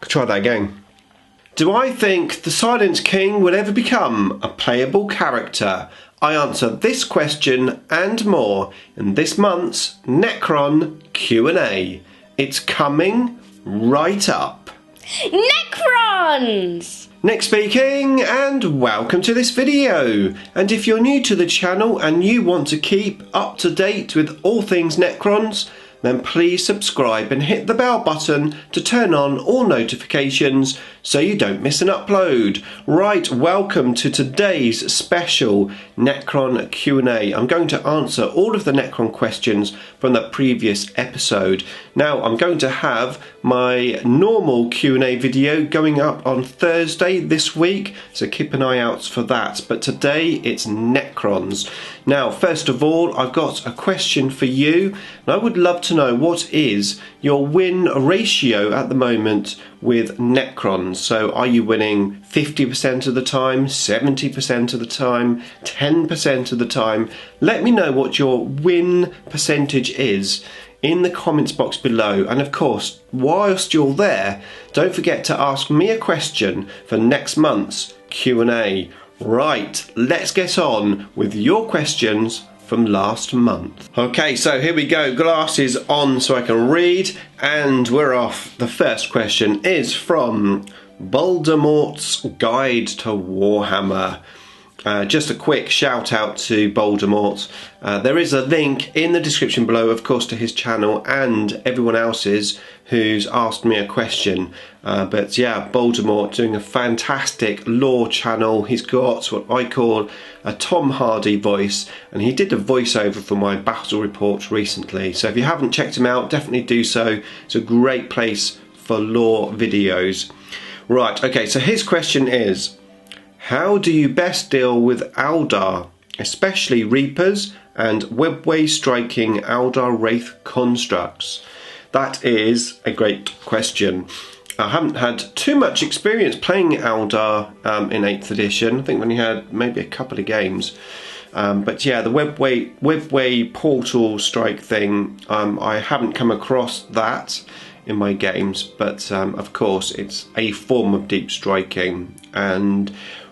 Try that again. Do I think the Silent King will ever become a playable character? I answer this question and more in this month's Necron Q&A. It's coming right up. Necrons! Nick speaking, and welcome to this video. And if you're new to the channel and you want to keep up to date with all things Necrons, then please subscribe and hit the bell button to turn on all notifications so you don't miss an upload. Right, welcome to today's special Necron Q&A. I'm going to answer all of the Necron questions from the previous episode. Now, I'm going to have my normal Q&A video going up on Thursday this week, so keep an eye out for that. But today it's Necrons. Now, first of all, I've got a question for you, and I would love to know what is your win ratio at the moment with Necrons. So are you winning 50% of the time, 70% of the time, 10% of the time? Let me know what your win percentage is in the comments box below. And of course, whilst you're there, don't forget to ask me a question for next month's Q&A. Right, let's get on with your questions from last month. Okay, so here we go, glasses on so I can read, and we're off. The first question is from Baldermort's Guide to Warhammer. Just a quick shout out to Baldermort. There is a link in the description below, of course, to his channel and everyone else's who's asked me a question. But yeah, Baldermort doing a fantastic lore channel. He's got what I call a Tom Hardy voice, and he did a voiceover for my battle report recently. So if you haven't checked him out, definitely do so. It's a great place for lore videos. Right, okay, so his question is, how do you best deal with Eldar, especially Reapers and webway striking Eldar Wraith constructs? That is a great question. I haven't had too much experience playing Eldar in 8th edition. I think we only had maybe a couple of games. But yeah, the webway portal strike thing, I haven't come across that in my games, but of course it's a form of deep striking, and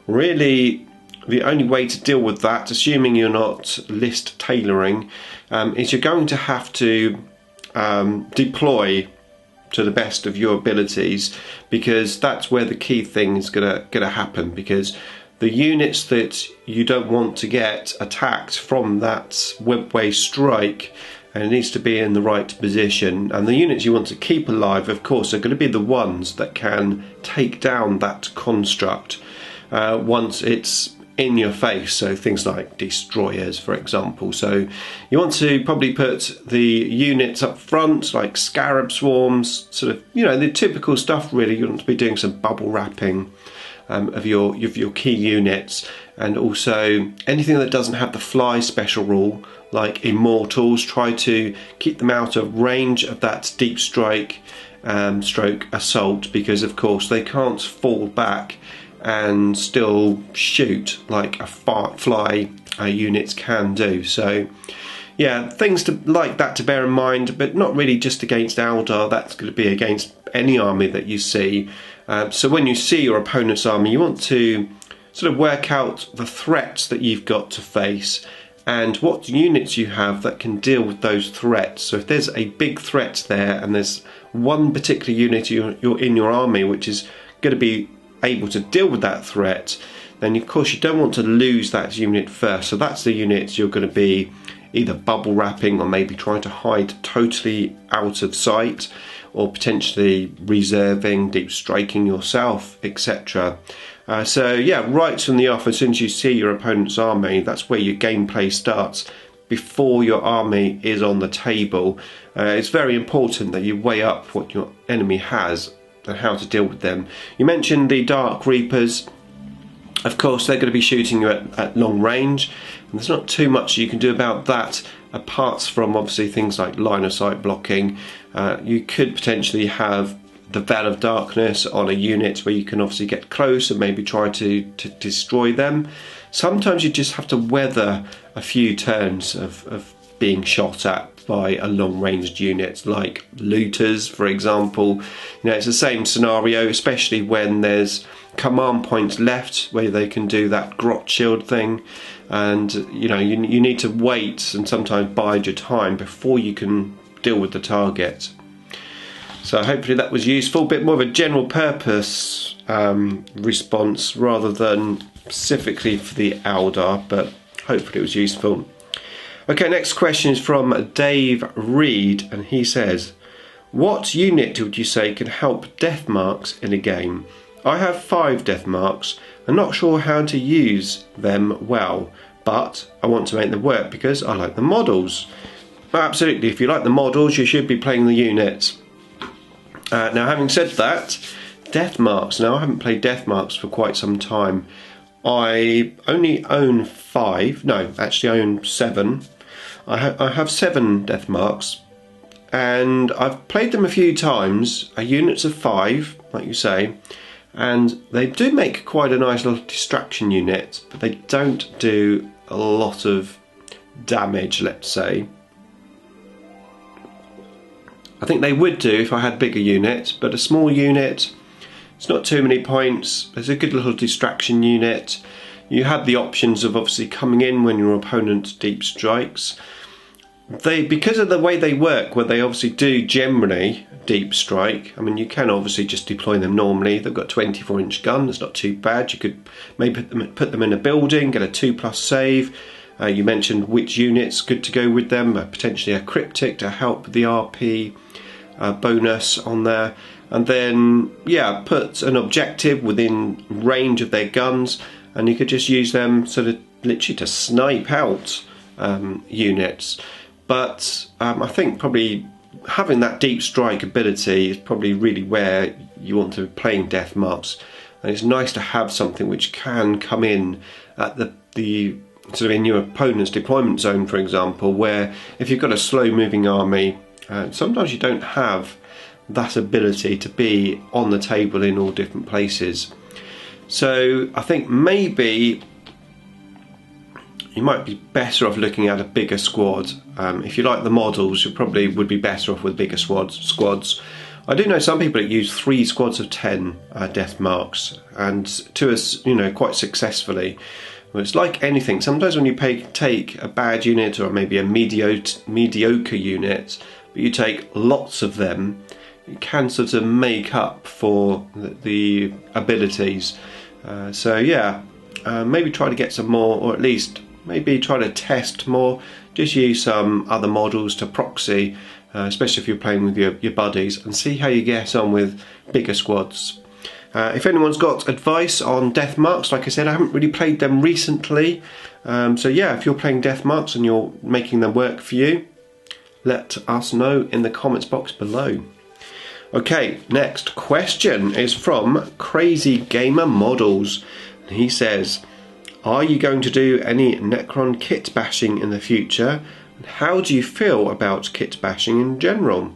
really the only way to deal with that, assuming you're not list tailoring, is you're going to have to deploy to the best of your abilities, because that's where the key thing is gonna happen, because the units that you don't want to get attacked from that webway strike, and it needs to be in the right position, and the units you want to keep alive, of course, are going to be the ones that can take down that construct once it's in your face. So things like destroyers, for example. So you want to probably put the units up front, like Scarab swarms, sort of, you know, the typical stuff really. You want to be doing some bubble wrapping of your key units, and also anything that doesn't have the fly special rule, like Immortals. Try to keep them out of range of that deep strike stroke assault, because of course they can't fall back and still shoot like a fly units can do. So yeah, things like that to bear in mind, but not really just against Eldar. That's going to be against any army that you see. So when you see your opponent's army, you want to sort of work out the threats that you've got to face and what units you have that can deal with those threats. So if there's a big threat there and there's one particular unit you're in your army which is going to be able to deal with that threat, then of course you don't want to lose that unit first. So that's the units you're going to be either bubble wrapping or maybe trying to hide totally out of sight, or potentially reserving, deep striking yourself, etc. So yeah, right from the off, as soon as you see your opponent's army, that's where your gameplay starts, before your army is on the table. It's very important that you weigh up what your enemy has and how to deal with them. You mentioned the Dark Reapers. Of course, they're going to be shooting you at long range, and there's not too much you can do about that, apart from obviously things like line of sight blocking. You could potentially have the Veil of Darkness on a unit where you can obviously get close and maybe try to destroy them. Sometimes you just have to weather a few turns of being shot at by a long-ranged unit like looters, for example. You know, it's the same scenario, especially when there's command points left where they can do that grot shield thing, and you know, you need to wait and sometimes bide your time before you can deal with the target. So hopefully that was useful. A bit more of a general purpose response rather than specifically for the Eldar, but hopefully it was useful. Okay, next question is from Dave Reid, and he says, what unit would you say can help death marks in a game? I have 5 death marks. I'm not sure how to use them well, but I want to make them work because I like the models. Absolutely, if you like the models, you should be playing the units. Now, having said that, death marks. Now, I haven't played death marks for quite some time. I only own 5. No, actually, I own 7. I have 7 death marks, and I've played them a few times. Units of 5, like you say, and they do make quite a nice little distraction unit, but they don't do a lot of damage, let's say. I think they would do if I had bigger units, but a small unit, it's not too many points. There's a good little distraction unit. You have the options of obviously coming in when your opponent deep strikes. Because of the way they work, where they obviously do generally deep strike, I mean, you can obviously just deploy them normally. They've got a 24-inch gun, that's not too bad. You could maybe put them in a building, get a 2+ save. You mentioned which units good to go with them, potentially a cryptic to help the RP bonus on there. And then, yeah, put an objective within range of their guns, and you could just use them sort of literally to snipe out units. But I think probably having that deep strike ability is probably really where you want to be playing death marks. And it's nice to have something which can come in at the sort of in your opponent's deployment zone, for example, where if you've got a slow moving army, sometimes you don't have that ability to be on the table in all different places. So I think maybe you might be better off looking at a bigger squad. If you like the models, you probably would be better off with bigger squads. I do know some people that use 3 squads of 10 death marks, and to us, you know, quite successfully. Well, it's like anything. Sometimes when you take a bad unit or maybe a mediocre unit, but you take lots of them, it can sort of make up for the abilities. So yeah, maybe try to get some more, or at least maybe try to test more. Just use some other models to proxy, especially if you're playing with your buddies, and see how you get on with bigger squads. If anyone's got advice on death marks, like I said, I haven't really played them recently. So yeah, if you're playing death marks and you're making them work for you, let us know in the comments box below. Okay, next question is from Crazy Gamer Models. He says, are you going to do any Necron kit bashing in the future? And how do you feel about kit bashing in general?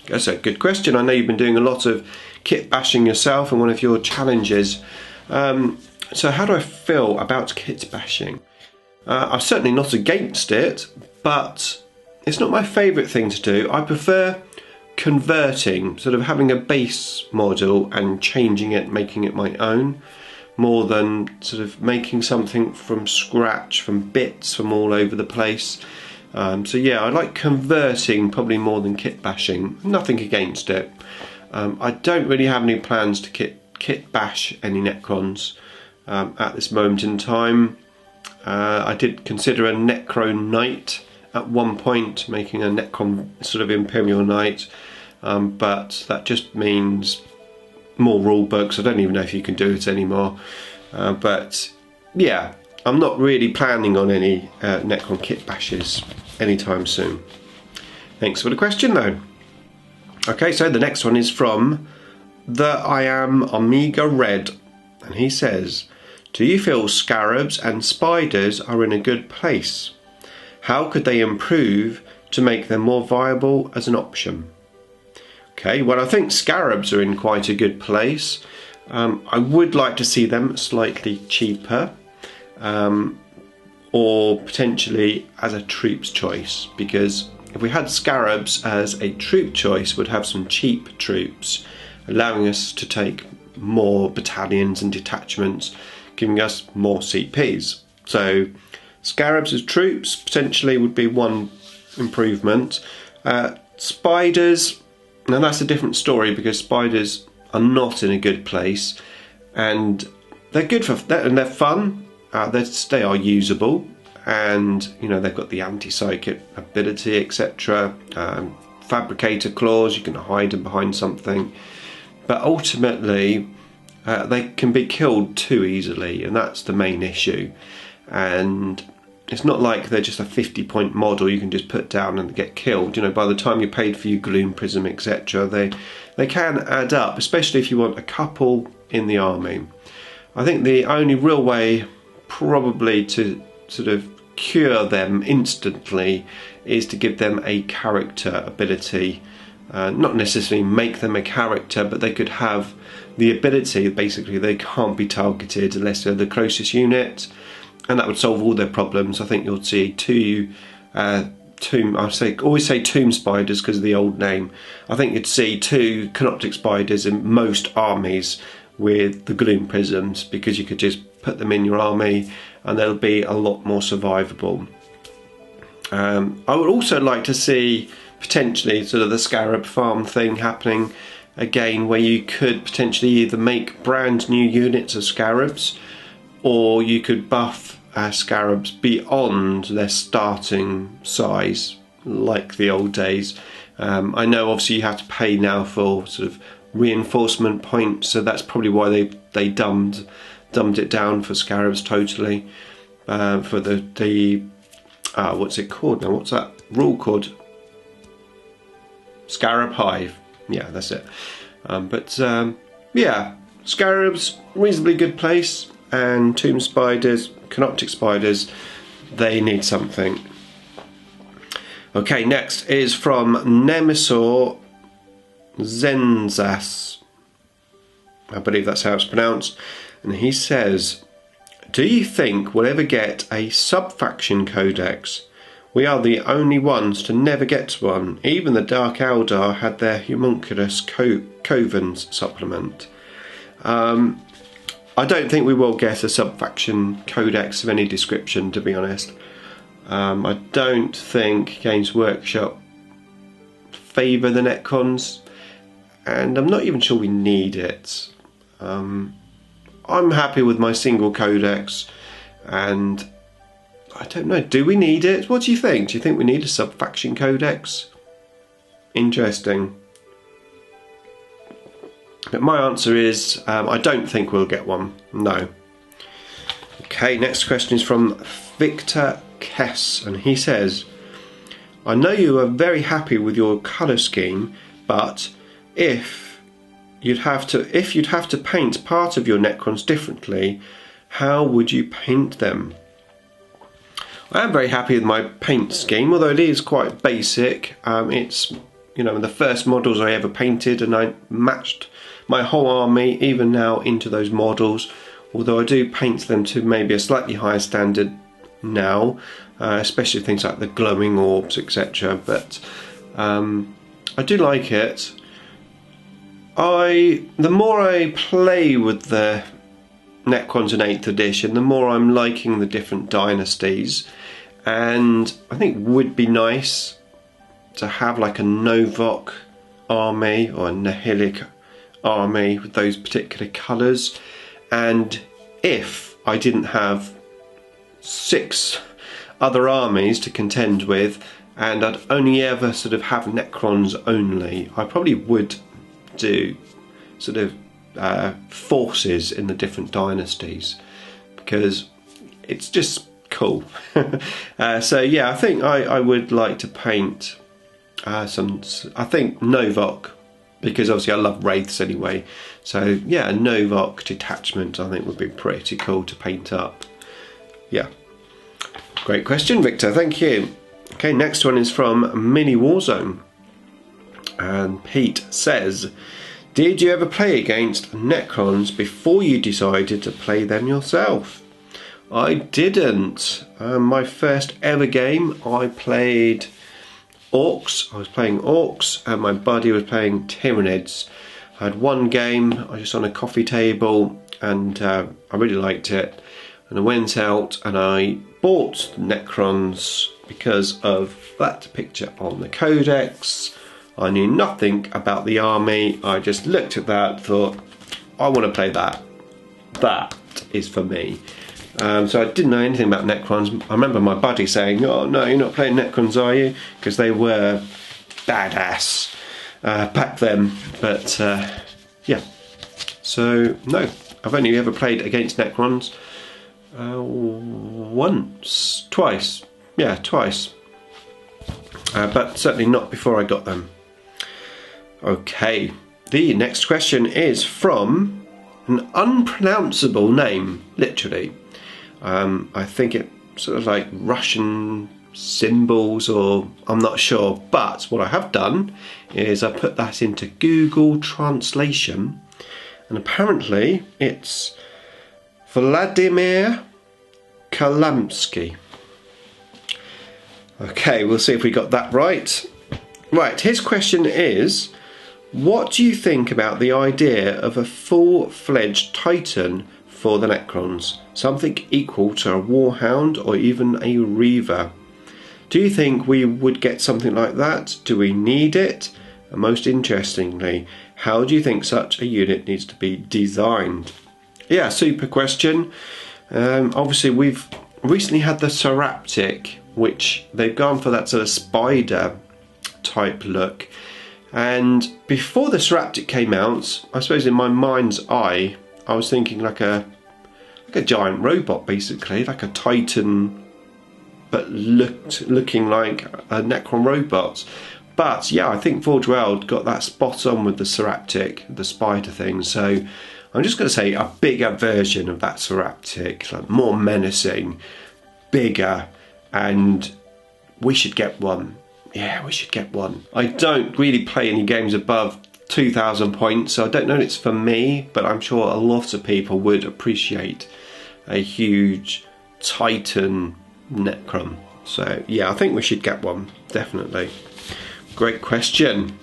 That's a good question. I know you've been doing a lot of kit bashing yourself in one of your challenges. So how do I feel about kit bashing? I'm certainly not against it, but it's not my favourite thing to do. I prefer converting, sort of having a base model and changing it, making it my own, more than sort of making something from scratch, from bits from all over the place. So yeah, I like converting probably more than kit bashing. Nothing against it. I don't really have any plans to kit bash any Necrons at this moment in time. I did consider a Necron Knight at one point, making a Necron sort of Imperial Knight, but that just means more rule books. I don't even know if you can do it anymore. But yeah, I'm not really planning on any Necron kit bashes anytime soon. Thanks for the question though. Okay, so the next one is from TheIAmOmegaRed, and he says, do you feel Scarabs and Spiders are in a good place? How could they improve to make them more viable as an option? Okay, well, I think Scarabs are in quite a good place. I would like to see them slightly cheaper. or potentially as a troops choice, because if we had Scarabs as a troop choice, we'd have some cheap troops, allowing us to take more battalions and detachments, giving us more CPs. So Scarabs as troops potentially would be one improvement. Spiders, now that's a different story, because spiders are not in a good place, and they're good for that, and they're fun. They are usable, and you know, they've got the anti-psychic ability, etc. Fabricator claws, you can hide them behind something, but ultimately they can be killed too easily, and that's the main issue. And it's not like they're just a 50-point model you can just put down and get killed. You know, by the time you paid for your gloom prism, etc., they can add up, especially if you want a couple in the army. I think the only real way probably to sort of cure them instantly is to give them a character ability. Not necessarily make them a character, but they could have the ability, basically they can't be targeted unless they're the closest unit, and that would solve all their problems. I think you'll see always say tomb spiders because of the old name. I think you'd see 2 canoptic spiders in most armies with the gloom prisms, because you could just put them in your army and they'll be a lot more survivable. I would also like to see potentially sort of the Scarab farm thing happening again, where you could potentially either make brand new units of Scarabs, or you could buff Scarabs beyond their starting size like the old days. I know obviously you have to pay now for sort of reinforcement points, so that's probably why they dumbed it down for Scarabs totally. For the what's it called now? What's that rule called? Scarab Hive. Yeah, that's it. Yeah, Scarabs, reasonably good place, and tomb spiders, canoptic spiders, they need something. Okay, next is from Nemesor Xanxas. I believe that's how it's pronounced. And he says, do you think we'll ever get a sub-faction codex? We are the only ones to never get one. Even the Dark Eldar had their homunculus covens supplement. I don't think we will get a sub-faction codex of any description, to be honest. I don't think Games Workshop favour the Necrons, and I'm not even sure we need it. I'm happy with my single codex, and I don't know, do we need it? What do you think? Do you think we need a sub-faction codex? Interesting. But my answer is, I don't think we'll get one. No. Okay, next question is from Victor Kess, and he says, I know you are very happy with your colour scheme, but if you'd have to paint part of your Necrons differently, how would you paint them? I am very happy with my paint scheme, although it is quite basic. It's, you know, the first models I ever painted, and I matched my whole army even now into those models, although I do paint them to maybe a slightly higher standard now, especially things like the glowing orbs, etc. But I do like it. The more I play with the Necrons in 8th edition, the more I'm liking the different dynasties, and I think it would be nice to have like a Novok army or a Nihilic army with those particular colours. And if I didn't have 6 other armies to contend with, and I'd only ever sort of have Necrons only, I probably would do sort of forces in the different dynasties, because it's just cool. So yeah, I think I would like to paint I think Novok, because obviously I love Wraiths anyway, so yeah, a Novok detachment I think would be pretty cool to paint up. Yeah, great question, Victor, thank you. Okay, next one is from Mini Warzone, and Pete says, did you ever play against Necrons before you decided to play them yourself? I didn't. My first ever game, I played Orcs. I was playing Orcs and my buddy was playing Tyranids. I had one game, I was just on a coffee table, and I really liked it. And I went out and I bought Necrons because of that picture on the codex. I knew nothing about the army. I just looked at that, thought, I want to play that. That is for me. So I didn't know anything about Necrons. I remember my buddy saying, "Oh no, you're not playing Necrons, are you?" Because they were badass back then. But yeah. So no, I've only ever played against Necrons once, twice. Yeah, twice. But certainly not before I got them. Okay, the next question is from an unpronounceable name, literally. I think it's sort of like Russian symbols, or I'm not sure, but what I have done is I put that into Google Translation, and apparently it's Vladimir Zhelamsky. Okay, we'll see if we got that right. Right, his question is, what do you think about the idea of a full-fledged Titan for the Necrons? Something equal to a Warhound or even a Reaver. Do you think we would get something like that? Do we need it? And most interestingly, how do you think such a unit needs to be designed? Yeah, super question. Obviously we've recently had the Seraptic, which they've gone for that sort of spider type look. And before the Seraptic came out, I suppose in my mind's eye, I was thinking like a giant robot, basically, like a Titan, but looking like a Necron robot. But yeah, I think Forge World got that spot on with the Seraptic, the spider thing. So I'm just going to say a bigger version of that Seraptic, like more menacing, bigger, and we should get one. Yeah, we should get one. I don't really play any games above 2,000 points, so I don't know if it's for me, but I'm sure a lot of people would appreciate a huge Titan Necron. So yeah, I think we should get one, definitely. Great question.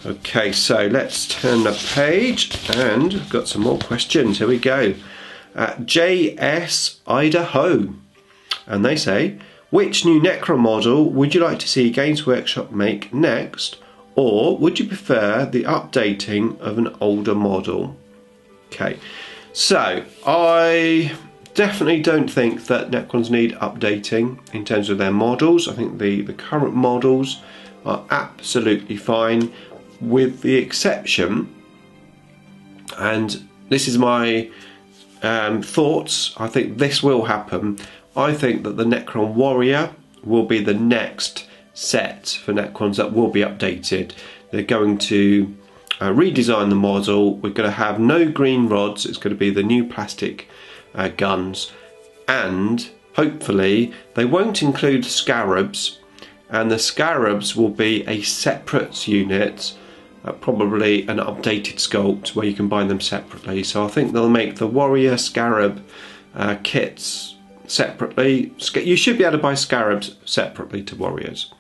Okay, so let's turn the page, and I've got some more questions. Here we go. JS Idaho, and they say, which new Necron model would you like to see Games Workshop make next, or would you prefer the updating of an older model? Okay, so I definitely don't think that Necrons need updating in terms of their models. I think the current models are absolutely fine, with the exception, and this is my thoughts, I think this will happen. I think that the Necron Warrior will be the next set for Necrons that will be updated. They're going to redesign the model. We're going to have no green rods. It's going to be the new plastic guns, and hopefully they won't include Scarabs, and the Scarabs will be a separate unit, probably an updated sculpt where you can buy them separately. So I think they'll make the Warrior Scarab kits separately. You should be able to buy Scarabs separately to Warriors,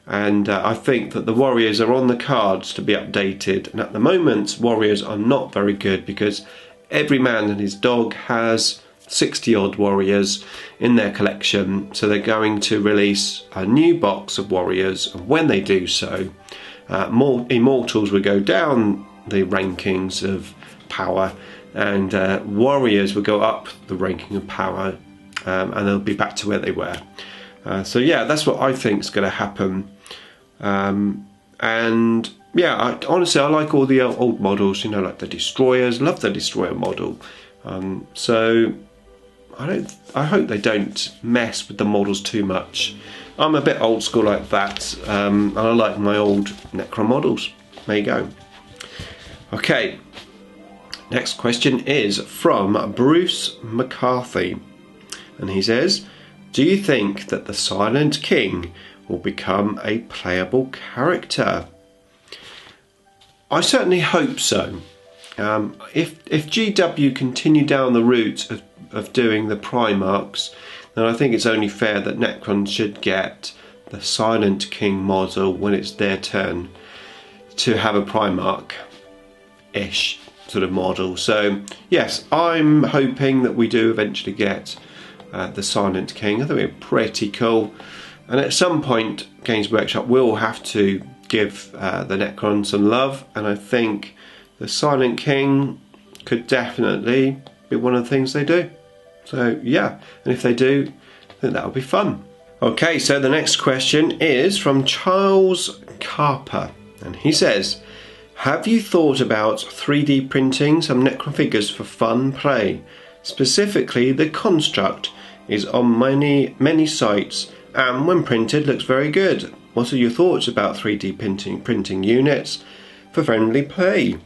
and I think that the Warriors are on the cards to be updated, and at the moment Warriors are not very good because every man and his dog has 60 odd Warriors in their collection, so they're going to release a new box of Warriors, and when they do so, more Immortals will go down the rankings of power, and Warriors will go up the ranking of power, and they'll be back to where they were. So yeah, that's what I think is going to happen. And yeah, honestly, I like all the old models, you know, like the Destroyers. Love the Destroyer model. So I hope they don't mess with the models too much. I'm a bit old school like that, and I like my old Necron models. There you go. Okay, next question is from Bruce McCarthy, and he says, do you think that the Silent King will become a playable character? I certainly hope so. If GW continue down the route of of doing the Primarchs, then I think it's only fair that Necrons should get the Silent King model when it's their turn to have a Primarch-ish sort of model. So yes, I'm hoping that we do eventually get the Silent King. I think it'd be pretty cool, and at some point Games Workshop will have to give the Necron some love, and I think the Silent King could definitely be one of the things they do. So yeah, and if they do, then that'll be fun. Okay, so the next question is from Charles Carper, and he says, have you thought about 3D printing some Necron figures for fun play? Specifically, the construct is on many sites, and when printed looks very good. What are your thoughts about 3D printing units for friendly play?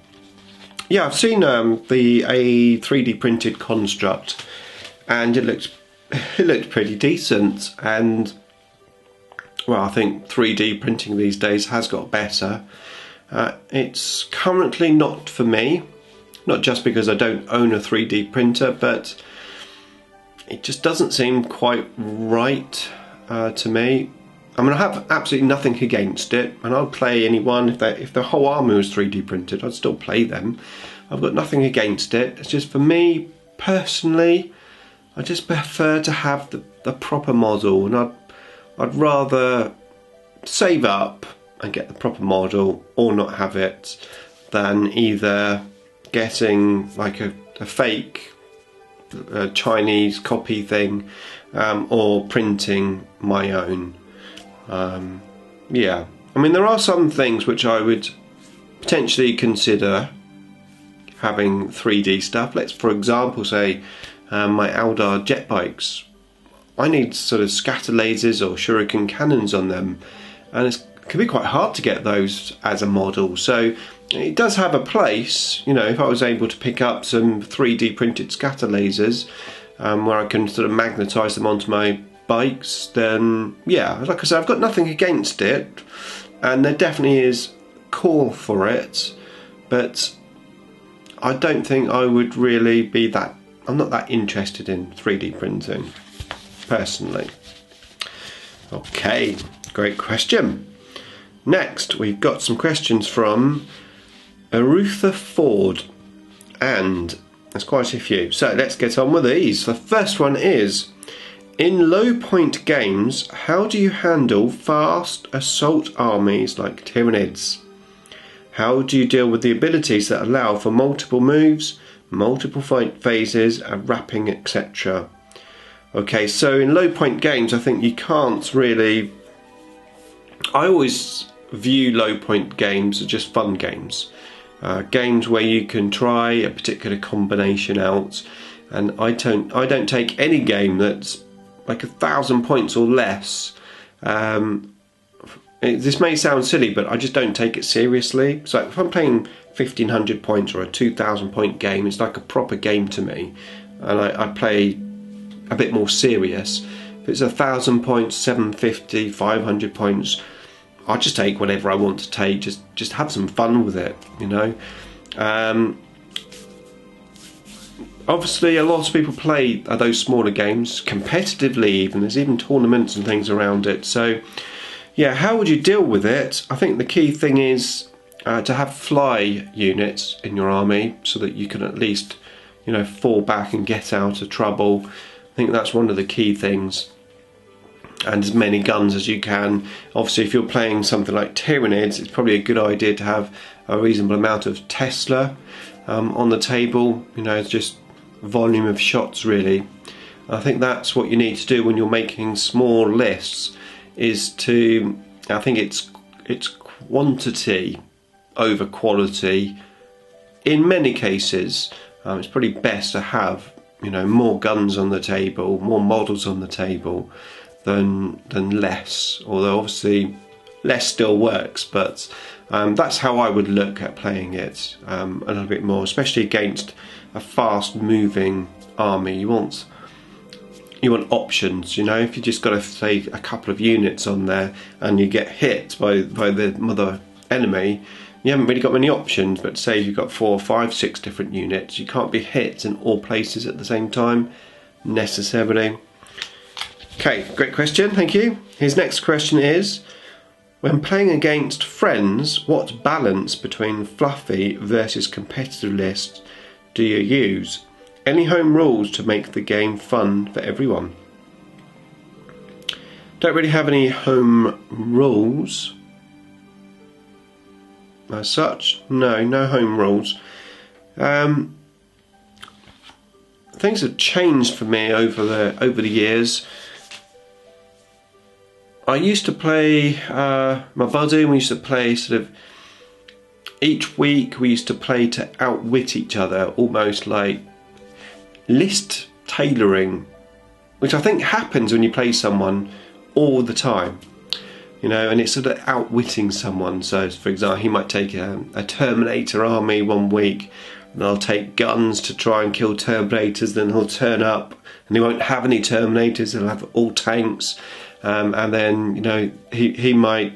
Yeah, I've seen a 3D printed construct, and it looked pretty decent. And well, I think 3D printing these days has got better. It's currently not for me, not just because I don't own a 3D printer, but it just doesn't seem quite right to me. I mean, I have absolutely nothing against it, and I'll play anyone. If the whole army was 3D printed, I'd still play them. I've got nothing against it. It's just, for me personally, I just prefer to have the proper model, and I'd rather save up and get the proper model or not have it than either getting like a fake Chinese copy thing or printing my own. Yeah, I mean, there are some things which I would potentially consider having 3D stuff. Let's, for example, say my Eldar jet bikes. I need sort of scatter lasers or shuriken cannons on them, and it can be quite hard to get those as a model. So it does have a place, you know, if I was able to pick up some 3D printed scatter lasers where I can sort of magnetise them onto my bikes, then yeah, like I said, I've got nothing against it, and there definitely is call for it, but I don't think I would really be that, I'm not that interested in 3D printing personally. Okay, great question. Next, we've got some questions from Erutherford, and there's quite a few, so let's get on with these. The first one is, in low point games, how do you handle fast assault armies like Tyranids? How do you deal with the abilities that allow for multiple moves, multiple fight phases and wrapping, etc.? Okay, so in low point games, I think you can't really... I always view low point games as just fun games. Games where you can try a particular combination out, and I don't take any game that's like 1,000 points or less. This may sound silly, but I just don't take it seriously. So if I'm playing 1,500 points or a 2,000 point game, it's like a proper game to me, and I play a bit more serious. If it's 1,000 points, 750, 500 points, I'll just take whatever I want to take. Just have some fun with it, you know. Obviously, a lot of people play those smaller games competitively. Even there's even tournaments and things around it. So, yeah, how would you deal with it? I think the key thing is to have fly units in your army, so that you can at least, you know, fall back and get out of trouble. I think that's one of the key things. And as many guns as you can. Obviously, if you're playing something like Tyranids, it's probably a good idea to have a reasonable amount of Tesla on the table. You know, it's just volume of shots, really. I think that's what you need to do when you're making small lists, is to, I think it's quantity over quality. In many cases, it's probably best to have, you know, more guns on the table, more models on the table than less. Although obviously less still works, but that's how I would look at playing it a little bit more, especially against a fast moving army. You want options, you know. If you just got to say a couple of units on there and you get hit by the mother enemy, you haven't really got many options. But say you've got 4, 5, 6 different units, you can't be hit in all places at the same time necessarily. Okay, great question, thank you. His next question is, when playing against friends, what balance between fluffy versus competitive lists do you use? Any home rules to make the game fun for everyone? Don't really have any home rules as such. No home rules. Things have changed for me over the years. I used to play my buddy. We used to play sort of each week. We used to play to outwit each other, almost like list tailoring, which I think happens when you play someone all the time, you know, and it's sort of outwitting someone. So for example, he might take a Terminator army one week, and I'll take guns to try and kill Terminators. Then he'll turn up and he won't have any Terminators, he'll have all tanks, and then, you know, he might,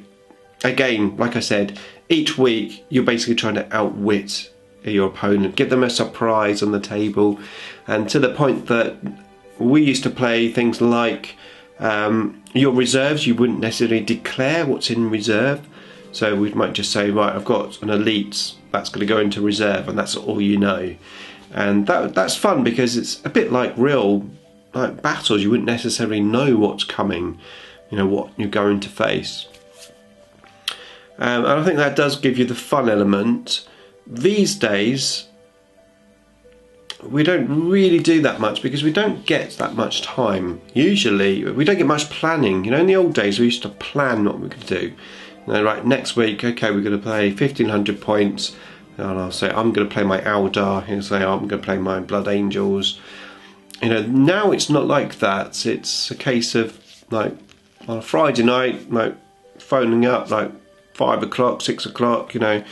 again, like I said, each week you're basically trying to outwit your opponent, give them a surprise on the table, and to the point that we used to play things like your reserves. You wouldn't necessarily declare what's in reserve, so we might just say, right, I've got an elite that's going to go into reserve, and that's all you know. And that's fun because it's a bit like real battles. You wouldn't necessarily know what's coming, you know, what you're going to face. And I think that does give you the fun element. These days we don't really do that much because we don't get that much time. Usually we don't get much planning. You know, in the old days we used to plan what we could do. You know, right, next week, okay, we're going to play 1500 points, and I'll say I'm going to play my Eldar. He'll say, oh, I'm going to play my Blood Angels. You know, now it's not like that. It's a case of like on a Friday night, like phoning up like 5 o'clock, 6 o'clock, you know,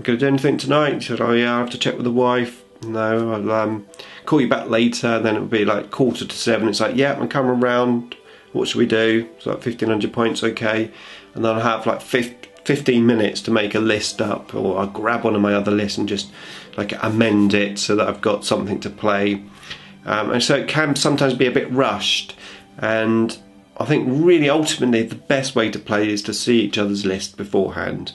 going to do anything tonight? He said, oh yeah, I have to check with the wife. No, I'll call you back later. And then it'll be like 6:45. It's like, yeah, I'm coming around. What should we do? It's like 1500 points, okay. And then I'll have like 15 minutes to make a list up, or I'll grab one of my other lists and just like amend it so that I've got something to play. And so it can sometimes be a bit rushed. And I think really ultimately the best way to play is to see each other's list beforehand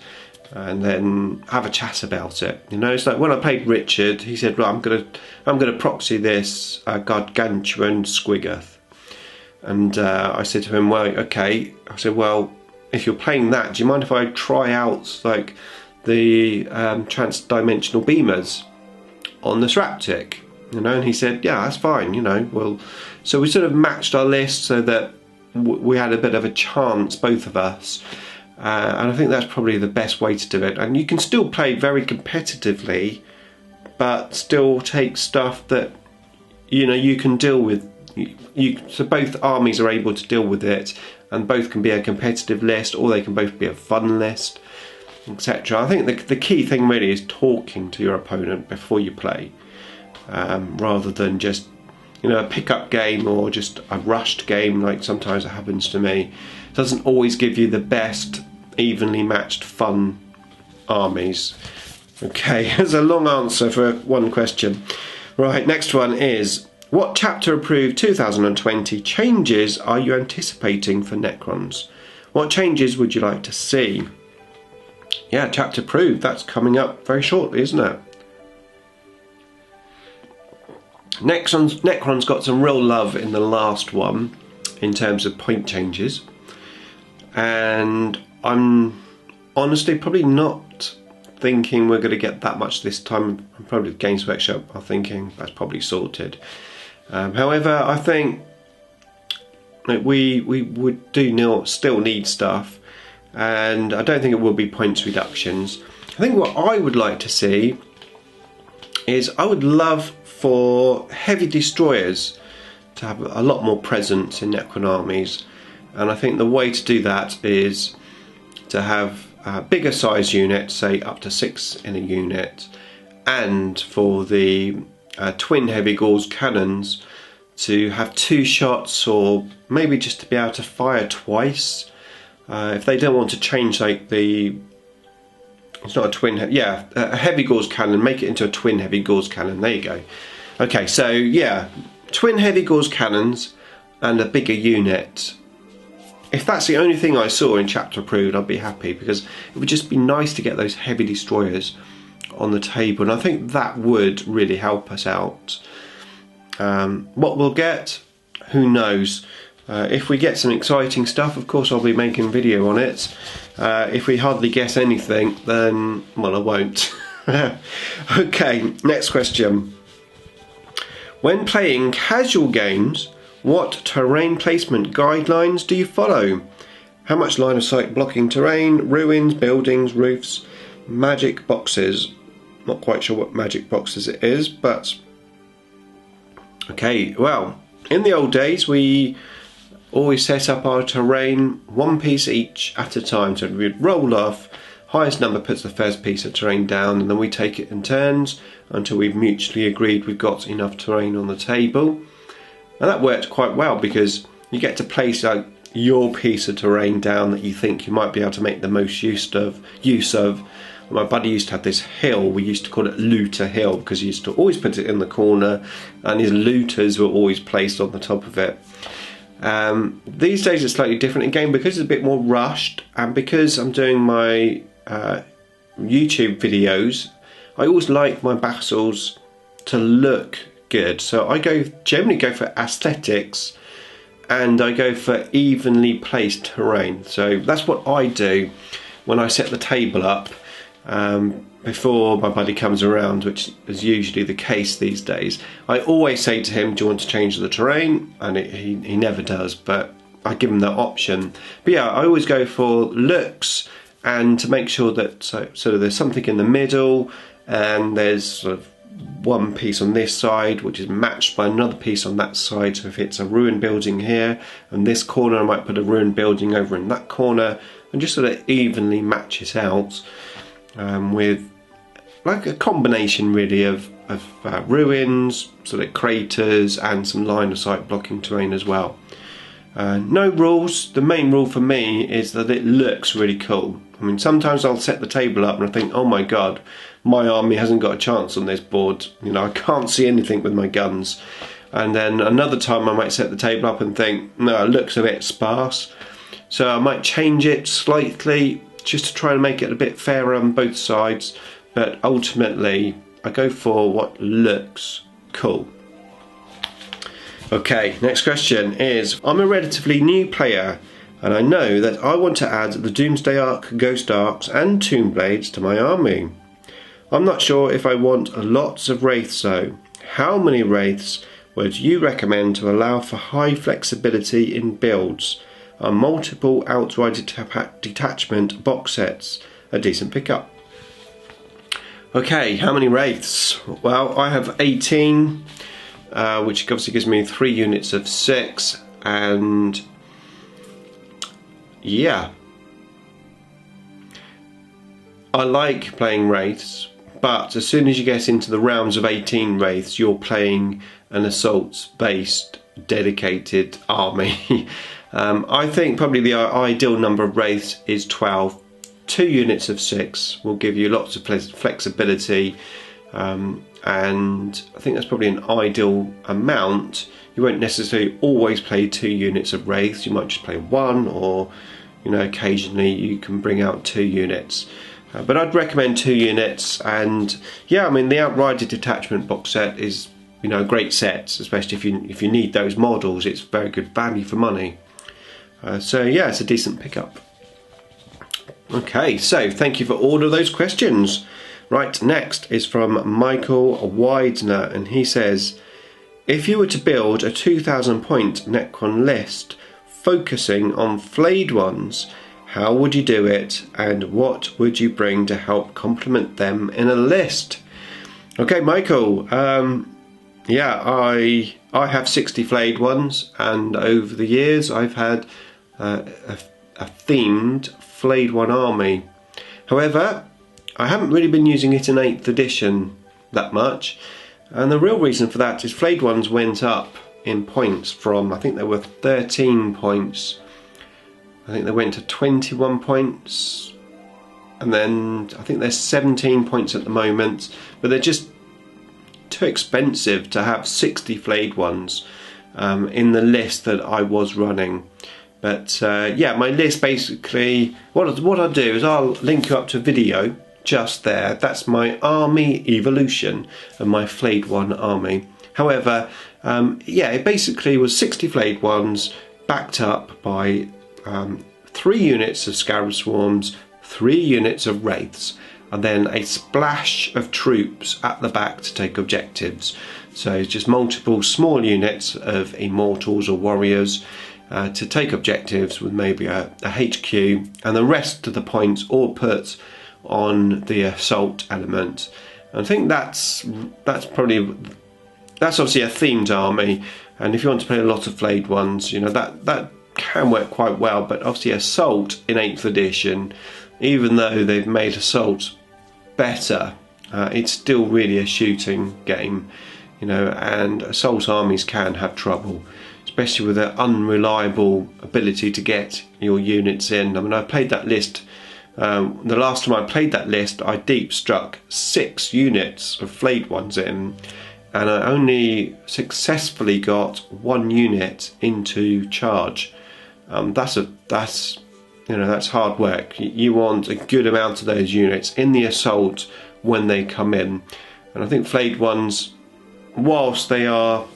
and then have a chat about it. You know, it's like when I played Richard, he said, well, I'm gonna proxy this gargantuan Squiggoth. And I said to him, well, okay. I said, well, if you're playing that, do you mind if I try out like the trans-dimensional beamers on the Sraptic? You know, and he said, yeah, that's fine, you know. Well, so we sort of matched our list so that we had a bit of a chance, both of us. And I think that's probably the best way to do it. And you can still play very competitively, but still take stuff that, you know, you can deal with. So both armies are able to deal with it, and both can be a competitive list, or they can both be a fun list, etc. I think the key thing really is talking to your opponent before you play, rather than just, you know, a pickup game or just a rushed game like sometimes it happens to me. It doesn't always give you the best evenly matched fun armies. Okay, there's a long answer for one question. Right, next one is, what chapter approved 2020 changes are you anticipating for Necrons? What changes would you like to see? Yeah, chapter approved, that's coming up very shortly, isn't it? Necrons got some real love in the last one in terms of point changes, and I'm honestly probably not thinking we're going to get that much this time. Probably the Games Workshop are thinking that's probably sorted. However, I think that we would still need stuff, and I don't think it will be points reductions. I think what I would like to see is, I would love for heavy destroyers to have a lot more presence in Necron armies, and I think the way to do that is to have bigger size units, say up to 6 in a unit, and for the twin heavy gauze cannons to have 2 shots, or maybe just to be able to fire twice if they don't want to change like the It's not a twin, yeah, a heavy gauze cannon, make it into a twin heavy gauze cannon, there you go. Okay, so yeah, twin heavy gauze cannons and a bigger unit. If that's the only thing I saw in chapter approved, I'd be happy, because it would just be nice to get those heavy destroyers on the table, and I think that would really help us out. What we'll get, who knows. If we get some exciting stuff, of course I'll be making a video on it. If we hardly guess anything, then, well, I won't. Okay, next question. When playing casual games, what terrain placement guidelines do you follow? How much line of sight blocking terrain, ruins, buildings, roofs, magic boxes? Not quite sure what magic boxes it is, but... Okay, well, in the old days we always set up our terrain one piece each at a time. So we'd roll off, highest number puts the first piece of terrain down, and then we take it in turns until we've mutually agreed we've got enough terrain on the table. And that worked quite well, because you get to place your piece of terrain down that you think you might be able to make the most use of. My buddy used to have this hill, we used to call it Looter Hill, because he used to always put it in the corner and his looters were always placed on the top of it. These days it's slightly different again, because it's a bit more rushed, and because I'm doing my YouTube videos, I always like my battles to look good. So I generally go for aesthetics, and I go for evenly placed terrain. So that's what I do when I set the table up before my buddy comes around, which is usually the case these days. I always say to him, do you want to change the terrain? And he never does, but I give him that option. But yeah, I always go for looks, and to make sure that sort of there's something in the middle, and there's sort of one piece on this side which is matched by another piece on that side. So if it's a ruined building here and this corner, I might put a ruined building over in that corner, and just sort of evenly match it out with like a combination really of ruins, sort of craters, and some line of sight blocking terrain as well. No rules. The main rule for me is that it looks really cool. I mean, sometimes I'll set the table up and I think, oh my god, my army hasn't got a chance on this board. You know, I can't see anything with my guns. And then another time I might set the table up and think, no, it looks a bit sparse. So I might change it slightly just to try and make it a bit fairer on both sides. But ultimately, I go for what looks cool. Okay, next question is, I'm a relatively new player, and I know that I want to add the Doomsday Ark, Ghost Arks and Tomb Blades to my army. I'm not sure if I want lots of Wraiths though. How many Wraiths would you recommend to allow for high flexibility in builds? Are multiple outright detachment box sets a decent pickup? Okay, how many Wraiths? Well, I have 18, which obviously gives me 3 units of 6, and yeah, I like playing Wraiths, but as soon as you get into the rounds of 18 Wraiths, you're playing an assault-based, dedicated army. I think probably the ideal number of Wraiths is 12. 2 units of 6 will give you lots of flexibility, and I think that's probably an ideal amount. You won't necessarily always play 2 units of Wraiths. You might just play 1, or you know, occasionally you can bring out 2 units. But I'd recommend 2 units, and yeah, I mean the Outrider Detachment box set is, you know, a great set, especially if you need those models. It's very good value for money. So yeah, it's a decent pickup. Okay, so thank you for all of those questions. Right, next is from Michael Weidner, and he says, if you were to build a 2,000 point Necron list focusing on Flayed Ones, how would you do it, and what would you bring to help complement them in a list? Okay, Michael, yeah, I have 60 Flayed Ones, and over the years I've had a themed Flayed One army. However, I haven't really been using it in 8th edition that much, and the real reason for that is Flayed Ones went up in points from, I think they were 13 points, I think they went to 21 points, and then I think there's 17 points at the moment, but they're just too expensive to have 60 Flayed Ones in the list that I was running. But yeah, my list basically, what I'll do is I'll link you up to a video just there. That's my army evolution of my Flayed One army. However, yeah, it basically was 60 Flayed Ones backed up by 3 units of Scarab Swarms, 3 units of Wraiths, and then a splash of troops at the back to take objectives. So just multiple small units of Immortals or Warriors to take objectives with maybe a HQ, and the rest of the points all put on the assault element. And I think that's obviously a themed army, and if you want to play a lot of Flayed Ones, you know, that can work quite well. But obviously assault in 8th edition, even though they've made assault better, it's still really a shooting game, you know, and assault armies can have trouble, especially with their unreliable ability to get your units in. I mean, I played that list, the last time I played that list, I deep struck 6 units of Flayed Ones in, and I only successfully got 1 unit into charge. That's hard work. You want a good amount of those units in the assault when they come in. And I think Flayed Ones, whilst they're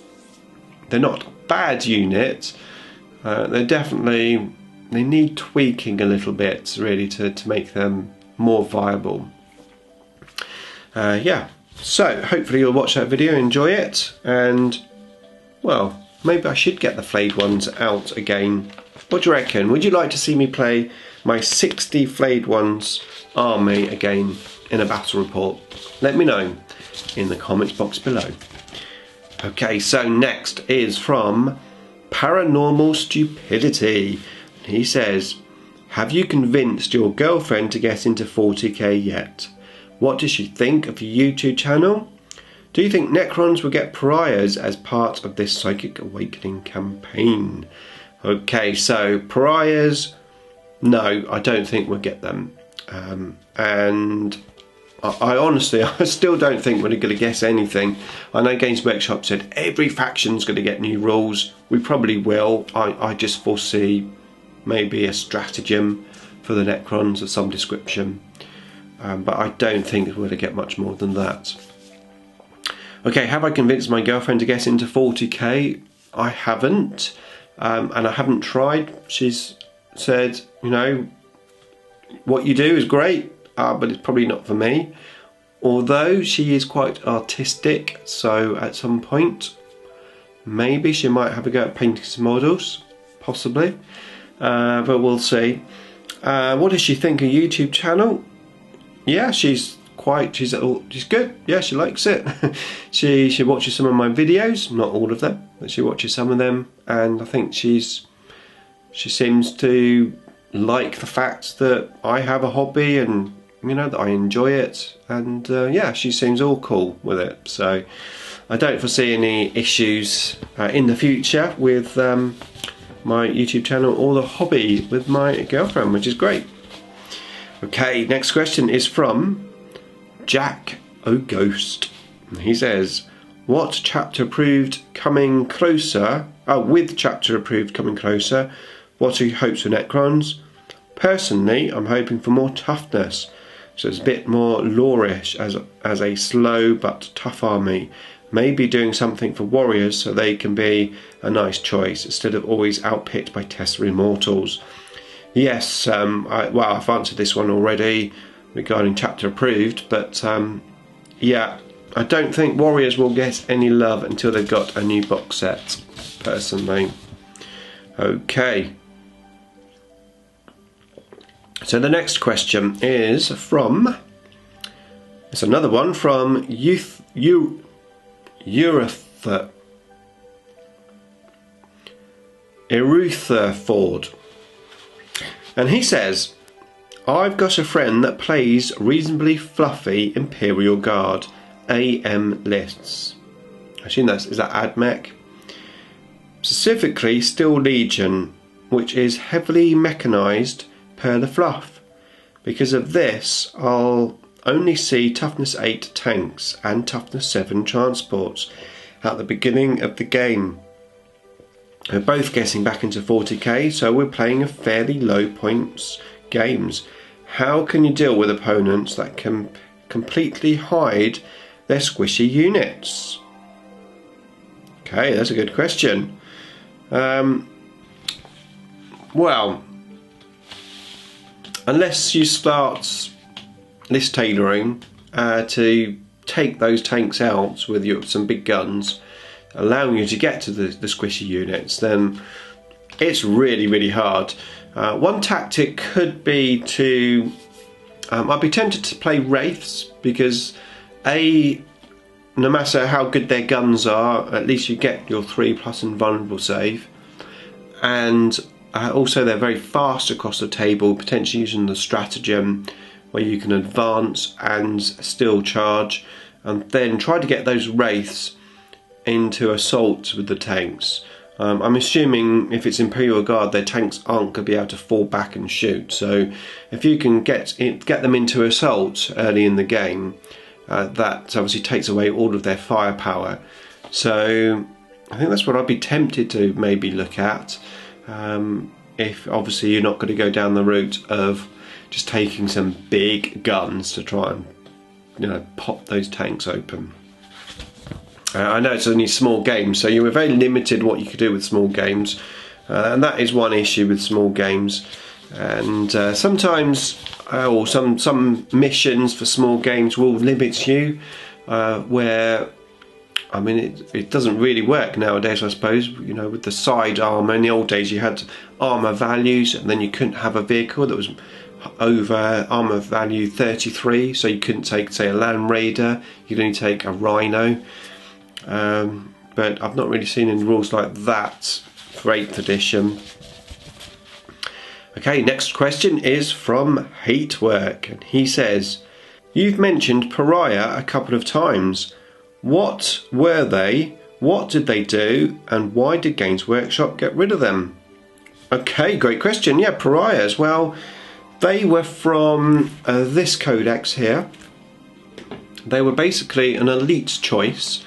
not bad units, they need tweaking a little bit really to make them more viable. Yeah, so hopefully you'll watch that video, enjoy it, and well, maybe I should get the Flayed Ones out again. What do you reckon? Would you like to see me play my 60 Flayed Ones army again in a battle report? Let me know in the comments box below. Okay, so next is from Paranormal Stupidity. He says, have you convinced your girlfriend to get into 40k yet? What does she think of your YouTube channel? Do you think Necrons will get Pariahs as part of this Psychic Awakening campaign? Okay, so Pariahs, no, I don't think we'll get them. And I honestly, I still don't think we're going to guess anything. I know Games Workshop said every faction's going to get new rules. We probably will. I just foresee maybe a stratagem for the Necrons of some description. But I don't think we're going to get much more than that. Okay, have I convinced my girlfriend to get into 40k? I haven't. And I haven't tried. She's said, you know, what you do is great, but it's probably not for me. Although she is quite artistic, so at some point maybe she might have a go at painting some models, possibly, but we'll see. What does she think of YouTube channel? Yeah, she's good. Yeah, she likes it. she watches some of my videos, not all of them, but she watches some of them, and I think she seems to like the fact that I have a hobby, and you know, that I enjoy it, and yeah, she seems all cool with it. So I don't foresee any issues in the future with my YouTube channel or the hobby with my girlfriend, which is great. Okay, next question is from Jackoghost. He says, what chapter approved coming closer? With chapter approved coming closer, what are your hopes for Necrons? Personally, I'm hoping for more toughness, so it's a bit more lore-ish as a slow but tough army. Maybe doing something for warriors so they can be a nice choice instead of always outpicked by Tesla Immortals. Yes, I've answered this one already regarding chapter approved, but yeah, I don't think warriors will get any love until they've got a new box set, personally. Okay. So the next question is from, it's another one from Erutherford. And he says, I've got a friend that plays reasonably fluffy Imperial Guard AM lists. I assume is that AdMech? Specifically Steel Legion, which is heavily mechanised per the fluff. Because of this, I'll only see toughness 8 tanks and toughness 7 transports at the beginning of the game. We're both getting back into 40k, so we're playing a fairly low points games. How can you deal with opponents that can completely hide their squishy units? Okay, that's a good question. Well, unless you start list tailoring to take those tanks out with some big guns, allowing you to get to the squishy units, then it's really hard. One tactic could be to I'd be tempted to play Wraiths, because no matter how good their guns are, at least you get your 3+ invulnerable save, and also they're very fast across the table, potentially using the stratagem where you can advance and still charge, and then try to get those Wraiths into assault with the tanks. I'm assuming if it's Imperial Guard, their tanks aren't going to be able to fall back and shoot, so if you can get them into assault early in the game, that obviously takes away all of their firepower. So I think that's what I'd be tempted to maybe look at, if obviously you're not going to go down the route of just taking some big guns to try and pop those tanks open. I know it's only small games, so you were very limited what you could do with small games, and that is one issue with small games. And sometimes, or some missions for small games will limit you, where, I mean, it doesn't really work nowadays, I suppose. With the side armour, in the old days you had armour values, and then you couldn't have a vehicle that was over armour value 33, so you couldn't take, say, a Land Raider, you could only take a Rhino. But I've not really seen any rules like that for 8th edition. Okay, next question is from Hatework, and he says, you've mentioned Pariah a couple of times. What were they, what did they do, and why did Games Workshop get rid of them? Okay, great question. Yeah, Pariahs, well, they were from this codex here. They were basically an elite choice.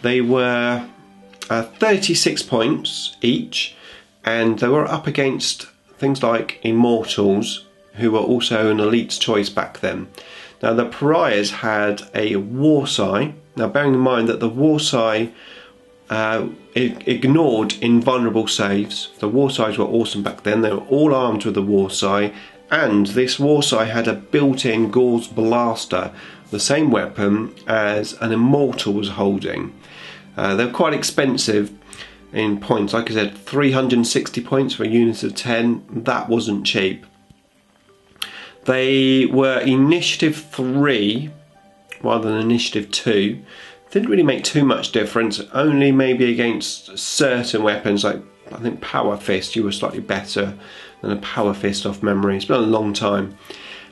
They were 36 points each, and they were up against things like Immortals, who were also an elite choice back then. Now the Pariahs had a Warpsci. Now bearing in mind that the Warpsci ignored invulnerable saves. The Warpscis were awesome back then. They were all armed with the Warpsci, and this Warpsci had a built-in Gauss Blaster, the same weapon as an Immortal was holding. They're quite expensive in points. Like I said, 360 points for a unit of 10. That wasn't cheap. They were Initiative 3 rather than Initiative 2. Didn't really make too much difference. Only maybe against certain weapons, like I think Power Fist, you were slightly better than a Power Fist off memory. It's been a long time.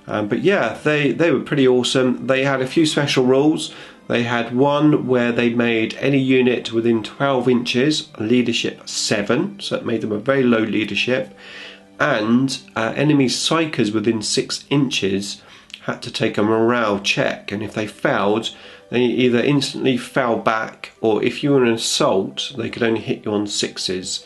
But yeah, they were pretty awesome. They had a few special rules. They had one where they made any unit within 12 inches leadership 7, so it made them a very low leadership, and enemy psychers within 6 inches had to take a morale check, and if they failed, they either instantly fell back, or if you were in an assault, they could only hit you on 6s.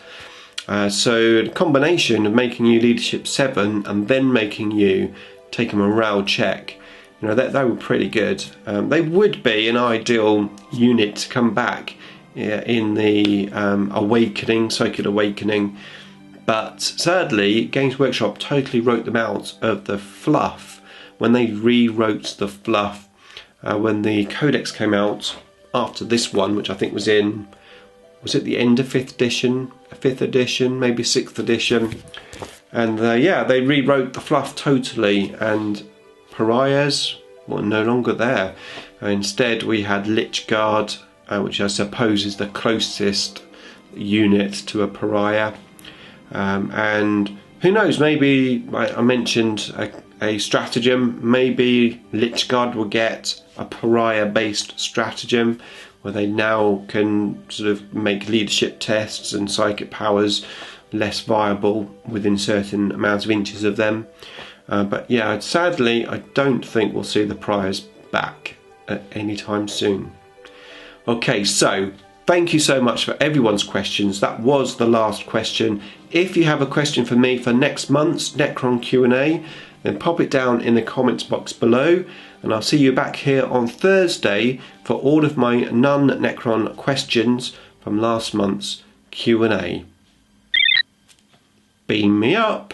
So the combination of making you leadership 7 and then making you take a morale check, they were pretty good. They would be an ideal unit to come back in the Awakening, Psychic Awakening, but sadly Games Workshop totally wrote them out of the fluff when they rewrote the fluff when the Codex came out after this one, which I think was it the end of 5th edition, maybe 6th edition, and yeah, they rewrote the fluff totally, and Pariahs were no longer there. Instead we had Lich Guard, which I suppose is the closest unit to a Pariah, and who knows, maybe I mentioned a stratagem, maybe Lich Guard will get a Pariah based stratagem where they now can sort of make leadership tests and psychic powers less viable within certain amounts of inches of them. But yeah, sadly, I don't think we'll see the Pariahs back at any time soon. Okay, so thank you so much for everyone's questions. That was the last question. If you have a question for me for next month's Necron Q&A, then pop it down in the comments box below, and I'll see you back here on Thursday for all of my non-Necron questions from last month's Q&A. Beam me up.